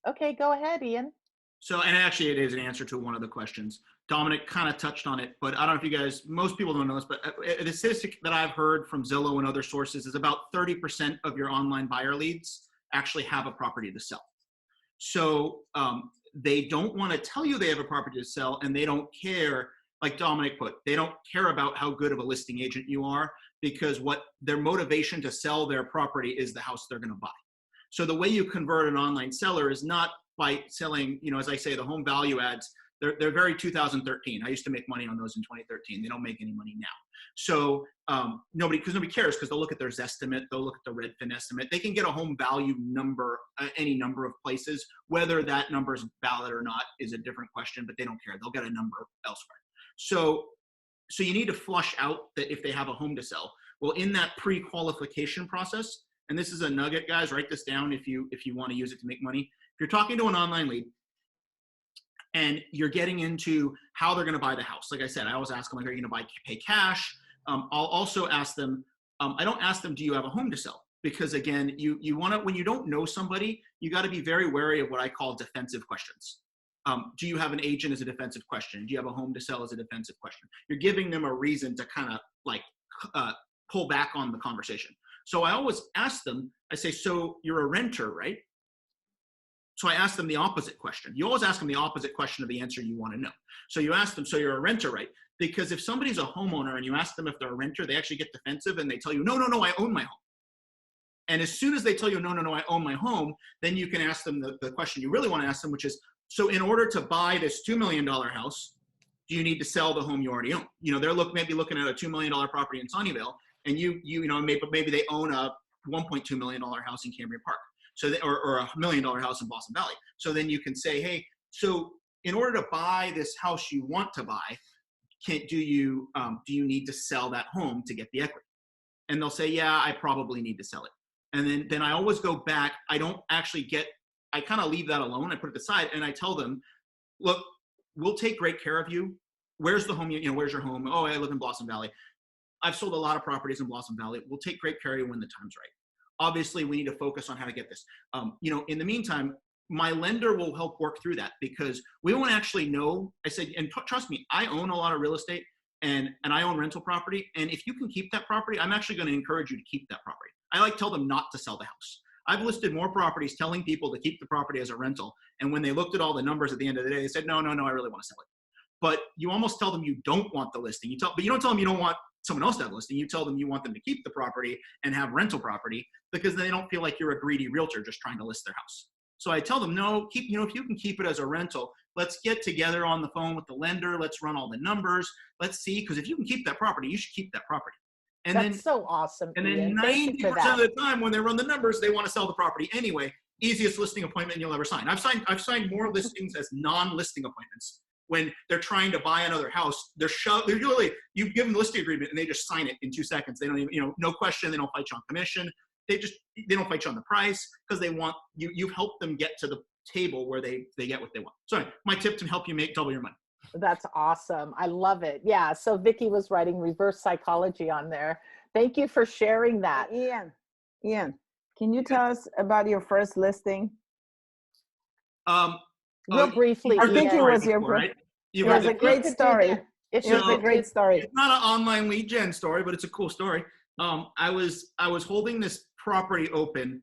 [SPEAKER 1] Okay, go ahead, Ian.
[SPEAKER 2] So, and actually it is an answer to one of the questions. Domenick kind of touched on it, but I don't know if you guys, most people don't know this, but the statistic that I've heard from Zillow and other sources is about 30% of your online buyer leads actually have a property to sell. So they don't want to tell you they have a property to sell, and they don't care, like Domenick put, they don't care about how good of a listing agent you are, because what their motivation to sell their property is the house they're going to buy. So the way you convert an online seller is not by selling, you know, as I say, the home value ads. They're very 2013. I used to make money on those in 2013. They don't make any money now. So nobody cares, because they'll look at their Zestimate, they'll look at the Redfin estimate. They can get a home value number, any number of places. Whether that number is valid or not is a different question, but they don't care. They'll get a number elsewhere. So you need to flush out that if they have a home to sell. Well, in that pre-qualification process, and this is a nugget, guys, write this down if you want to use it to make money. If you're talking to an online lead and you're getting into how they're going to buy the house, like I said, I always ask them, like, are you going to pay cash? I'll also ask them, I don't ask them, do you have a home to sell? Because again, you want to, when you don't know somebody, you got to be very wary of what I call defensive questions. Do you have an agent is a defensive question. Do you have a home to sell is a defensive question. You're giving them a reason to kind of pull back on the conversation. So I always ask them, I say, so you're a renter, right? So I asked them the opposite question. You always ask them the opposite question of the answer you want to know. So you ask them, so you're a renter, right? Because if somebody's a homeowner and you ask them if they're a renter, they actually get defensive and they tell you, no, I own my home. And as soon as they tell you, no, I own my home, then you can ask them the question you really want to ask them, which is, so in order to buy this $2 million house, do you need to sell the home you already own? They're maybe looking at a $2 million property in Sunnyvale, and maybe they own a $1.2 million house in Cambria Park. So or a $1 million house in Boston Valley. So then you can say, hey, so in order to buy this house you want to buy, do you need to sell that home to get the equity? And they'll say, yeah, I probably need to sell it. And then I always go back. I don't actually I kind of leave that alone. I put it aside and I tell them, look, we'll take great care of you. Where's the home? Where's your home? Oh, I live in Blossom Valley. I've sold a lot of properties in Blossom Valley. We'll take great care of you when the time's right. Obviously, we need to focus on how to get this. In the meantime, my lender will help work through that because we won't actually know. I said, and trust me, I own a lot of real estate and I own rental property. And if you can keep that property, I'm actually going to encourage you to keep that property. I tell them not to sell the house. I've listed more properties telling people to keep the property as a rental. And when they looked at all the numbers at the end of the day, they said, no, I really want to sell it. But you almost tell them you don't want the listing. But you don't tell them you don't want someone else to have a listing. You tell them you want them to keep the property and have rental property because they don't feel like you're a greedy realtor just trying to list their house. So I tell them, no, if you can keep it as a rental, let's get together on the phone with the lender. Let's run all the numbers. Let's see, because if you can keep that property, you should keep that property. And
[SPEAKER 1] That's so awesome.
[SPEAKER 2] And then
[SPEAKER 1] Ian.
[SPEAKER 2] 90% of the time when they run the numbers, they want to sell the property anyway. Easiest listing appointment you'll ever sign. I've signed more listings as non-listing appointments. When they're trying to buy another house, they're usually, you give them the listing agreement and they just sign it in 2 seconds. They don't even, no question, they don't fight you on commission. They don't fight you on the price because they want, you've helped them get to the table where they get what they want. So my tip to help you make double your money.
[SPEAKER 1] That's awesome. I love it. Yeah. So Vicki was writing reverse psychology on there. Thank you for sharing that.
[SPEAKER 6] Ian, can you tell us about your first listing?
[SPEAKER 1] Real briefly.
[SPEAKER 6] I think it was your
[SPEAKER 2] right?
[SPEAKER 6] It was a great story. It was a great story.
[SPEAKER 2] It's not an online lead gen story, but it's a cool story. I was holding this property open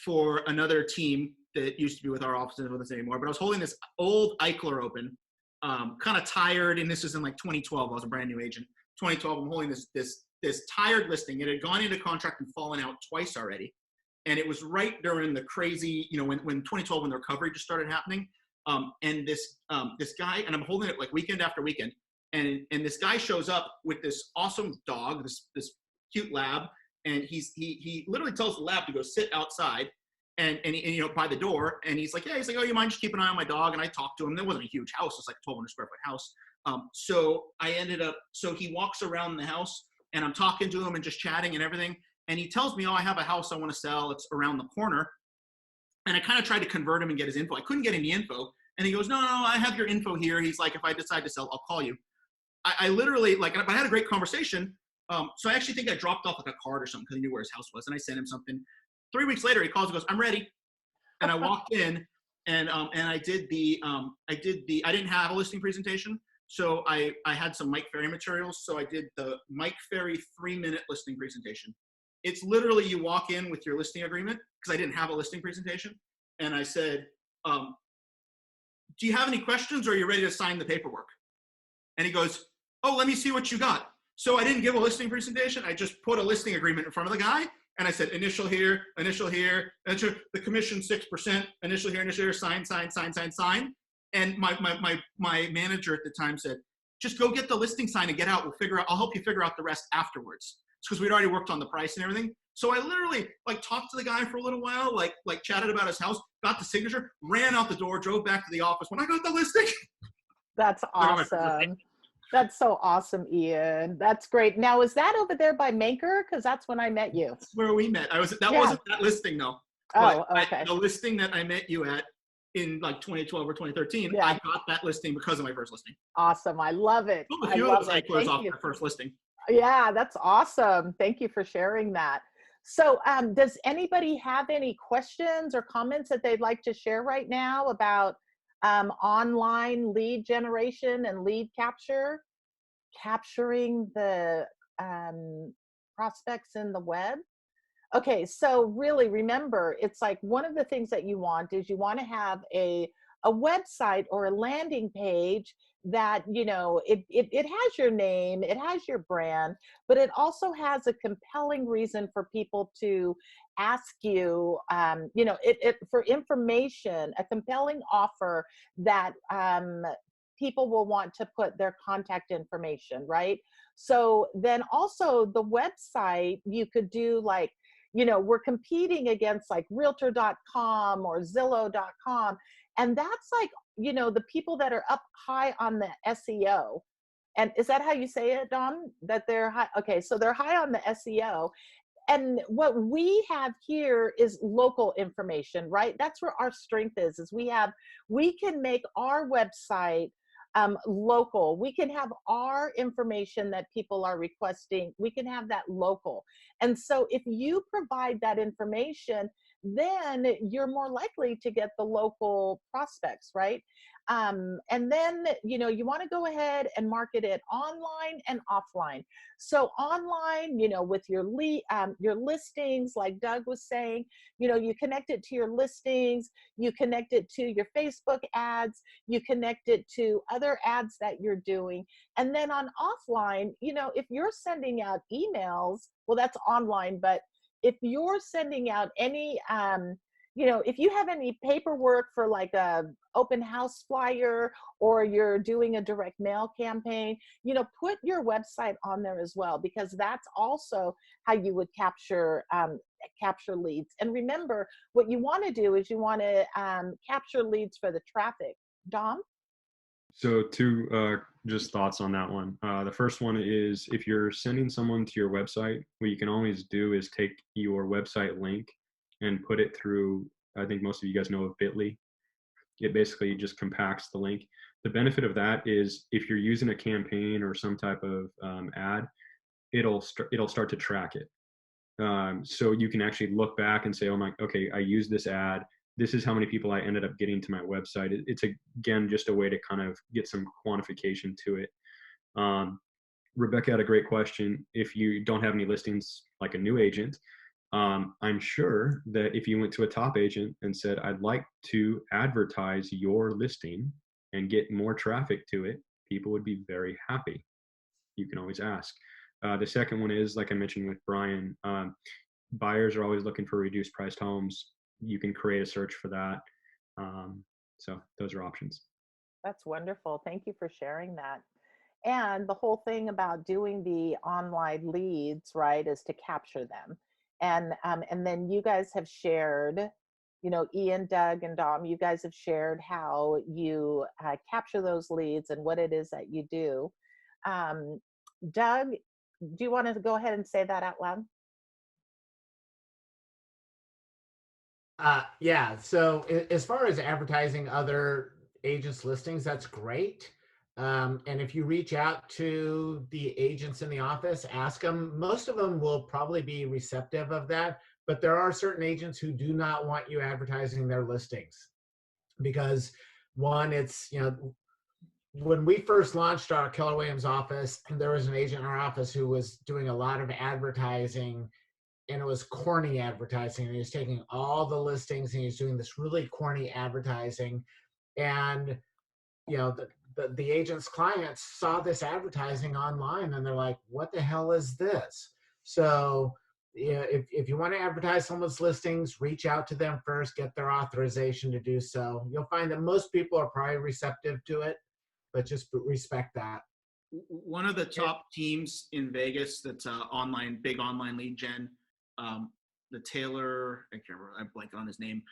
[SPEAKER 2] for another team that used to be with our office and with us anymore. But I was holding this old Eichler open, kind of tired, and this was in like 2012. I was a brand new agent. 2012, I'm holding this tired listing. It had gone into contract and fallen out twice already. And it was right during the crazy, when 2012, when the recovery just started happening. And this guy, and I'm holding it like weekend after weekend. And this guy shows up with this awesome dog, this cute lab. And he literally tells the lab to go sit outside and by the door. And he's like, oh, you mind just keep an eye on my dog? And I talked to him. There wasn't a huge house. It's like a 1,200 square foot house. So he walks around the house and I'm talking to him and just chatting and everything. And he tells me, oh, I have a house I want to sell. It's around the corner. And I kind of tried to convert him and get his info. I couldn't get any info. And he goes, no, I have your info here. He's like, if I decide to sell, I'll call you. I literally, but I had a great conversation. So I actually think I dropped off like a card or something because he knew where his house was. And I sent him something. 3 weeks later, he calls and goes, I'm ready. And I walked in and I didn't have a listing presentation. So I had some Mike Ferry materials. So I did the Mike Ferry 3-minute listing presentation. It's literally you walk in with your listing agreement because I didn't have a listing presentation. And I said, do you have any questions or are you ready to sign the paperwork? And he goes, oh, let me see what you got. So I didn't give a listing presentation. I just put a listing agreement in front of the guy. And I said, initial here, the commission 6%, initial here, sign. And my manager at the time said, just go get the listing sign and get out. I'll help you figure out the rest afterwards. It's because we'd already worked on the price and everything. So I literally talked to the guy for a little while, chatted about his house, got the signature, ran out the door, drove back to the office when I got the listing.
[SPEAKER 1] That's awesome. That's so awesome, Ian. That's great. Now, is that over there by Maker? Because that's when I met you.
[SPEAKER 2] That's where we met. Wasn't that listing though.
[SPEAKER 1] Oh, okay.
[SPEAKER 2] The listing that I met you at in 2012 or 2013, I got that listing because of my first listing.
[SPEAKER 1] Awesome. I love it.
[SPEAKER 2] A few of those I closed off my first listing.
[SPEAKER 1] Yeah, that's awesome. Thank you for sharing that. So does anybody have any questions or comments that they'd like to share right now about online lead generation and lead capture, capturing the prospects in the web? Okay, so really remember, it's like one of the things that you want is you want to have a website or a landing page that, you know, it has your name, it has your brand, but it also has a compelling reason for people to ask you, you know, for information, a compelling offer that people will want to put their contact information, right? So then also the website, you could do like, you know, we're competing against like realtor.com or zillow.com. And that's like, you know, the people that are up high on the SEO. And is that how you say it, Dom? That they're high? Okay, so they're high on the SEO. And what we have here is local information, right? That's where our strength is we can make our website local. We can have our information that people are requesting. We can have that local. And so if you provide that information, then you're more likely to get the local prospects, right? And then, you know, you want to go ahead and market it online and offline. So online, you know, with your your listings, like Doug was saying, you know, you connect it to your listings, you connect it to your Facebook ads, you connect it to other ads that you're doing. And then on offline, you know, if you're sending out emails, well, that's online, but if you're sending out any, you know, if you have any paperwork for like a open house flyer, or you're doing a direct mail campaign, you know, put your website on there as well, because that's also how you would capture leads. And remember, what you want to do is you want to capture leads for the traffic. Dom?
[SPEAKER 5] So two just thoughts on that one. The first one is, if you're sending someone to your website, what you can always do is take your website link and put it through, I think most of you guys know of Bitly. It basically just compacts the link. The benefit of that is if you're using a campaign or some type of ad, it'll start to track it. So you can actually look back and say, oh my, okay, I used this ad. This is how many people I ended up getting to my website. It's again, just a way to kind of get some quantification to it. Rebecca had a great question. If you don't have any listings, like a new agent, I'm sure that if you went to a top agent and said, I'd like to advertise your listing and get more traffic to it, people would be very happy. You can always ask. The second one is, like I mentioned with Brian, buyers are always looking for reduced priced homes. You can create a search for that. So those are options.
[SPEAKER 1] That's wonderful. Thank you for sharing that. And the whole thing about doing the online leads, right, is to capture them. And then you guys have shared, you know, Ian, Doug, and Dom, you guys have shared how you capture those leads and what it is that you do. Doug, do you want to go ahead and say that out loud?
[SPEAKER 4] Yeah. So as far as advertising other agents' listings, that's great. And if you reach out to the agents in the office, ask them. Most of them will probably be receptive of that, but there are certain agents who do not want you advertising their listings because, one, it's, you know, when we first launched our Keller Williams office, there was an agent in our office who was doing a lot of advertising, and it was corny advertising. And he was taking all the listings and he was doing this really corny advertising. And, you know, the agent's clients saw this advertising online and they're like, what the hell is this? So, you know, if you want to advertise someone's listings, reach out to them first, get their authorization to do so. You'll find that most people are probably receptive to it, but just respect that.
[SPEAKER 2] One of the top teams in Vegas that's big online lead gen, the Taylor, I can't remember, I blanked on his name,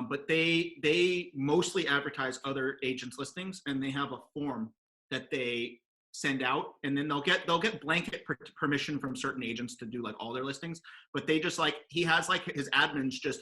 [SPEAKER 2] but they mostly advertise other agents' listings, and they have a form that they send out, and then they'll get blanket permission from certain agents to do like all their listings, but they just, like, he has like his admins just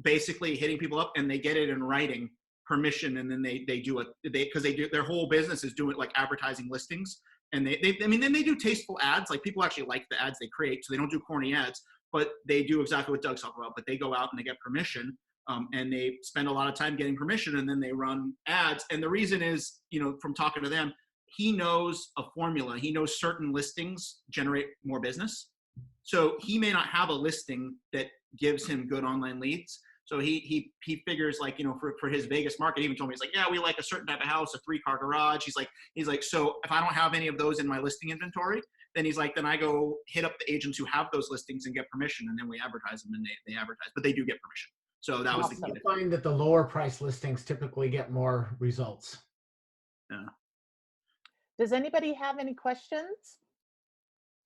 [SPEAKER 2] basically hitting people up, and they get it in writing permission, and then they do it because they do, their whole business is doing like advertising listings, and I mean, then they do tasteful ads, like people actually like the ads they create, so they don't do corny ads, but they do exactly what Doug's talking about. But they go out and they get permission, and they spend a lot of time getting permission, and then they run ads. And the reason is, you know, from talking to them, he knows a formula. He knows certain listings generate more business, So he may not have a listing that gives him good online leads. So he figures, like, you know, for his Vegas market, he even told me, he's like, yeah, we like a certain type of house, a 3-car garage. He's like, so if I don't have any of those in my listing inventory, then he's like, then I go hit up the agents who have those listings and get permission, and then we advertise them, and they advertise, but they do get permission. So that was the key.
[SPEAKER 4] I find that the lower price listings typically get more results.
[SPEAKER 2] Yeah.
[SPEAKER 1] Does anybody have any questions?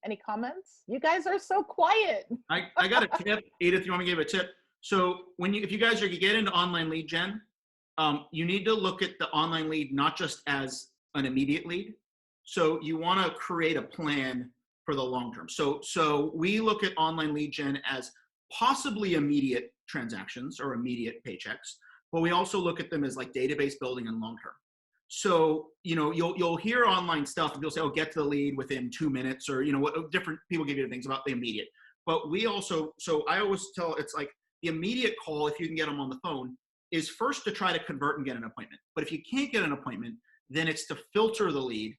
[SPEAKER 1] Any comments? You guys are so quiet.
[SPEAKER 2] I got a tip. Edith, you want me to give a tip? So if you guys are to get into online lead gen, you need to look at the online lead not just as an immediate lead. So you want to create a plan for the long term. So we look at online lead gen as possibly immediate transactions or immediate paychecks, but we also look at them as like database building and long term. So, you know, you'll hear online stuff and you'll say, oh, get to the lead within 2 minutes, or, you know, what different people give you things about the immediate. But we also, so I always tell, it's like the immediate call, if you can get them on the phone, is first to try to convert and get an appointment. But if you can't get an appointment, then it's to filter the lead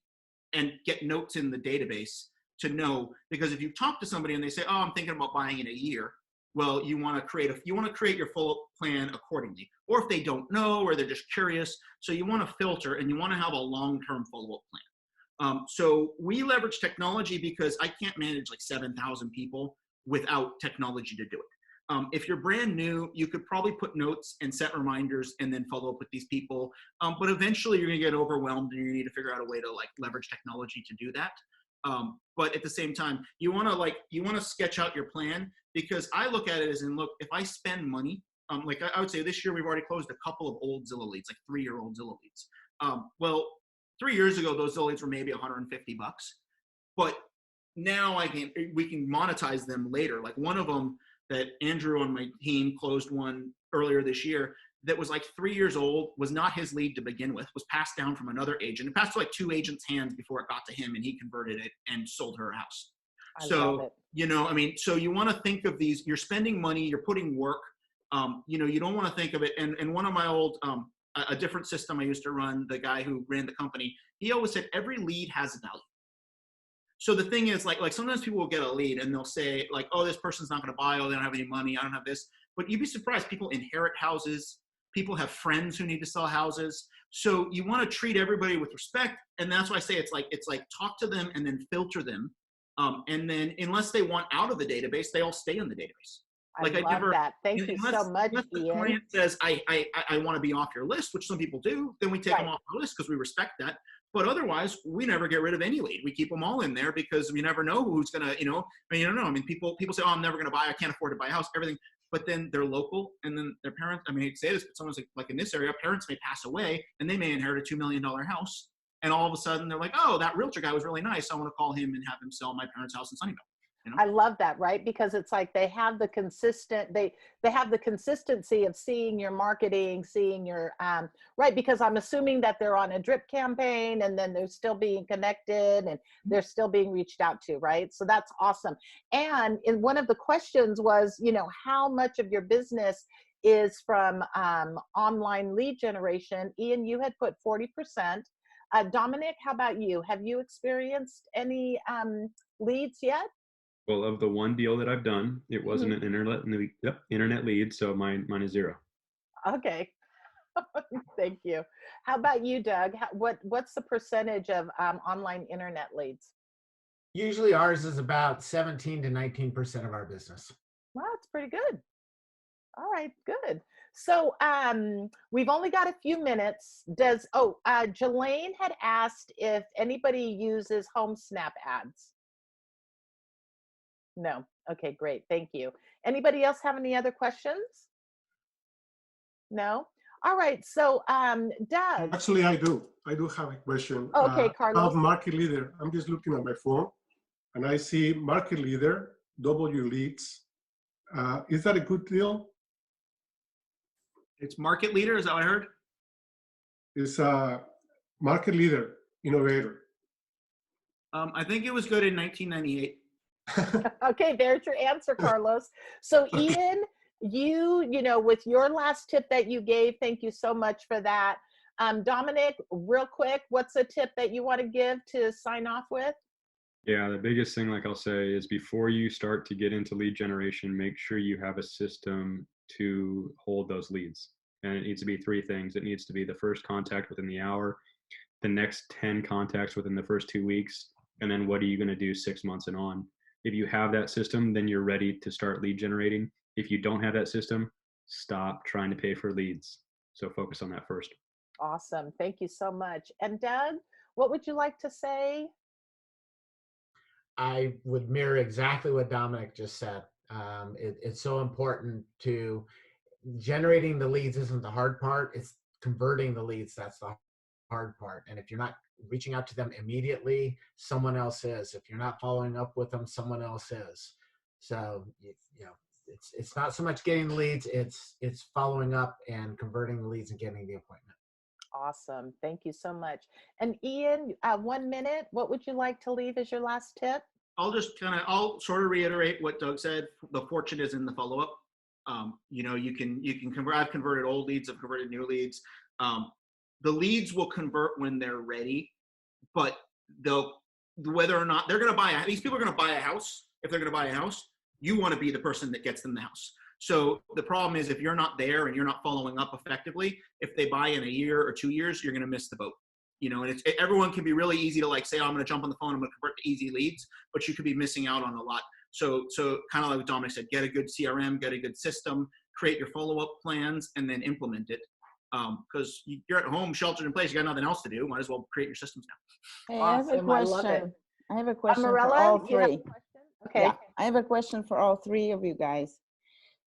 [SPEAKER 2] and get notes in the database to know, because if you talk to somebody and they say, oh, I'm thinking about buying in a year, well, you want to create your full plan accordingly. Or if they don't know, or they're just curious, so you want to filter and you want to have a long-term follow-up plan. So we leverage technology because I can't manage like 7,000 people without technology to do it. If you're brand new, you could probably put notes and set reminders and then follow up with these people. But eventually you're gonna get overwhelmed and you need to figure out a way to like leverage technology to do that. But at the same time, you wanna sketch out your plan, because I look at it as in, look, if I spend money, like I would say this year, we've already closed a couple of old Zillow leads, like 3-year-old Zillow leads. Well, 3 years ago, those Zillow leads were maybe $150, but now we can monetize them later. Like one of them that Andrew on my team closed one earlier this year that was like 3 years old, was not his lead to begin with, was passed down from another agent. It passed to like 2 agents' hands before it got to him, and he converted it and sold her a house.
[SPEAKER 1] I love it.
[SPEAKER 2] You know, I mean, so you want to think of these, you're spending money, you're putting work, you know, you don't want to think of it. And one of my old, a different system I used to run, the guy who ran the company, he always said, every lead has a value. So the thing is, like sometimes people will get a lead and they'll say like, oh, this person's not going to buy, oh, they don't have any money, I don't have this. But you'd be surprised, people inherit houses, people have friends who need to sell houses. So you want to treat everybody with respect. And that's why I say it's like talk to them and then filter them. And then unless they want out of the database, they all stay in the database.
[SPEAKER 1] Like I love that. Thank you so much,
[SPEAKER 2] unless the client says, I want to be off your list, which some people do, then we take them off the list because we respect that. But otherwise, we never get rid of any lead. We keep them all in there because we never know who's going to, you know, I mean, you don't know. I mean, people say, oh, I'm never going to buy, I can't afford to buy a house, everything. But then they're local, and then their parents, I mean, I hate to say this, but someone's like in this area, parents may pass away and they may inherit a $2 million house. And all of a sudden they're like, oh, that realtor guy was really nice, I want to call him and have him sell my parents' house in Sunnyvale. You know?
[SPEAKER 1] I love that, right? Because it's like they have the consistency of seeing your marketing, seeing your, right, because I'm assuming that they're on a drip campaign and then they're still being connected and they're still being reached out to, right? So that's awesome. And in one of the questions was, you know, how much of your business is from online lead generation? Ian, you had put 40%. Domenick, how about you? Have you experienced any leads yet?
[SPEAKER 5] Well, of the one deal that I've done, it wasn't an internet lead, so mine is 0.
[SPEAKER 1] Okay. Thank you. How about you, Doug? What's the percentage of online internet leads?
[SPEAKER 4] Usually ours is about 17 to 19% of our business.
[SPEAKER 1] Well, that's pretty good. All right, good. So we've only got a few minutes. Jelaine had asked if anybody uses home snap ads. No. Okay, great. Thank you. Anybody else have any other questions? No? All right. So, Doug.
[SPEAKER 7] Actually, I do. I do have a question.
[SPEAKER 1] Okay, Carlos.
[SPEAKER 7] About market leader. I'm just looking at my phone and I see market leader, W leads. Is that a good deal?
[SPEAKER 2] It's market leader, is that what I heard?
[SPEAKER 7] It's market leader, innovator.
[SPEAKER 2] I think it was good in 1998.
[SPEAKER 1] Okay, there's your answer, Carlos. So Ian, you know, with your last tip that you gave, thank you so much for that. Domenick, real quick, what's a tip that you want to give to sign off with?
[SPEAKER 5] Yeah, the biggest thing, like I'll say, is before you start to get into lead generation, make sure you have a system to hold those leads. And it needs to be three things. It needs to be the first contact within the hour, the next 10 contacts within the first 2 weeks, and then what are you going to do 6 months and on. If you have that system, then you're ready to start lead generating. If you don't have that system, stop trying to pay for leads. So focus on that first.
[SPEAKER 1] Awesome. Thank you so much. And Doug, what would you like to say?
[SPEAKER 4] I would mirror exactly what Domenick just said. It's so important to generating the leads isn't the hard part. It's converting the leads. That's the hard part. And if you're not reaching out to them immediately, someone else is. If you're not following up with them, someone else is. So, you know, it's not so much getting the leads, it's following up and converting the leads and getting the appointment.
[SPEAKER 1] Awesome. Thank you so much. And Ian, 1 minute, what would you like to leave as your last tip?
[SPEAKER 2] I'll sort of reiterate what Doug said. The fortune is in the follow-up. You know, you can convert. I've converted old leads. I've converted new leads. The leads will convert when they're ready, but whether or not they're going to buy these people are going to buy a house. If they're going to buy a house, you want to be the person that gets them the house. So the problem is if you're not there and you're not following up effectively, if they buy in a year or 2 years, you're going to miss the boat. You know, and everyone can be really easy to like say, oh, I'm going to jump on the phone, I'm going to convert to easy leads, but you could be missing out on a lot. So kind of like what Domenick said, get a good CRM, get a good system, create your follow-up plans, and then implement it. Because you're at home, sheltered in place, you got nothing else to do. Might as well create your systems now.
[SPEAKER 6] Hey,
[SPEAKER 1] Awesome.
[SPEAKER 6] I
[SPEAKER 1] I
[SPEAKER 6] have a
[SPEAKER 1] love
[SPEAKER 6] question.
[SPEAKER 1] it.
[SPEAKER 6] I have a question for
[SPEAKER 1] Marella,
[SPEAKER 6] all
[SPEAKER 1] you have a
[SPEAKER 6] three.
[SPEAKER 1] question? Okay.
[SPEAKER 6] Yeah, I have a question for all three of you guys.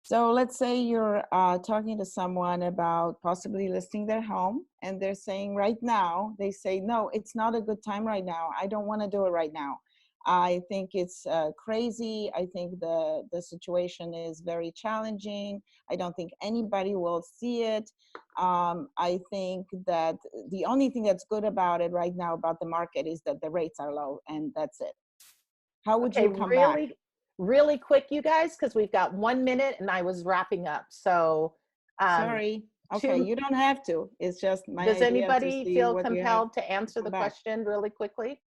[SPEAKER 6] So let's say you're talking to someone about possibly listing their home, and they're saying right now, they say, no, it's not a good time right now. I don't want to do it right now. I think it's crazy. I think the situation is very challenging. I don't think anybody will see it. I think that the only thing that's good about it right now about the market is that the rates are low, and that's it. How would you come back?
[SPEAKER 1] Really quick, you guys, because we've got 1 minute and I was wrapping up. So
[SPEAKER 6] Sorry. Okay, you don't have to. It's just my
[SPEAKER 1] does
[SPEAKER 6] idea
[SPEAKER 1] anybody
[SPEAKER 6] to see
[SPEAKER 1] feel
[SPEAKER 6] what you have
[SPEAKER 1] compelled to answer
[SPEAKER 6] come
[SPEAKER 1] the
[SPEAKER 6] back.
[SPEAKER 1] question really quickly?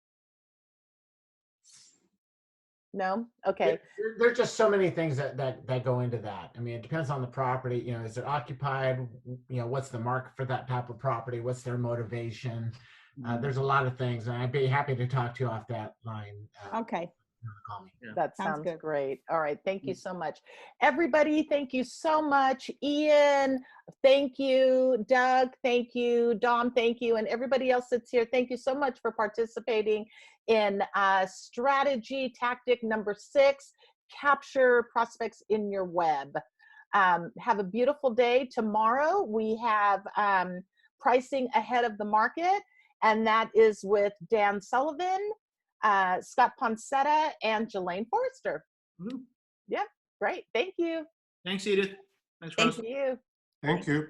[SPEAKER 1] No? Okay.
[SPEAKER 4] There's just so many things that go into that. I mean, it depends on the property. You know, is it occupied? You know, what's the market for that type of property? What's their motivation? There's a lot of things, and I'd be happy to talk to you off that line.
[SPEAKER 6] Okay.
[SPEAKER 4] Call me.
[SPEAKER 2] Yeah.
[SPEAKER 1] That
[SPEAKER 6] Sounds
[SPEAKER 1] sounds
[SPEAKER 6] good.
[SPEAKER 1] great. All right. Thank you so much. Everybody, thank you so much. Ian, thank you. Doug, thank you. Dom, thank you. And everybody else that's here, thank you so much for participating in strategy tactic number 6, capture prospects in your web. Have a beautiful day. Tomorrow we have pricing ahead of the market, and that is with Dan Sullivan, Scott Poncetta, and Jelaine Forrester.
[SPEAKER 2] Mm-hmm.
[SPEAKER 1] Yeah, great. Thank you.
[SPEAKER 2] Thanks, Edith. Thanks, Rose.
[SPEAKER 1] Thank you.
[SPEAKER 7] Thank you.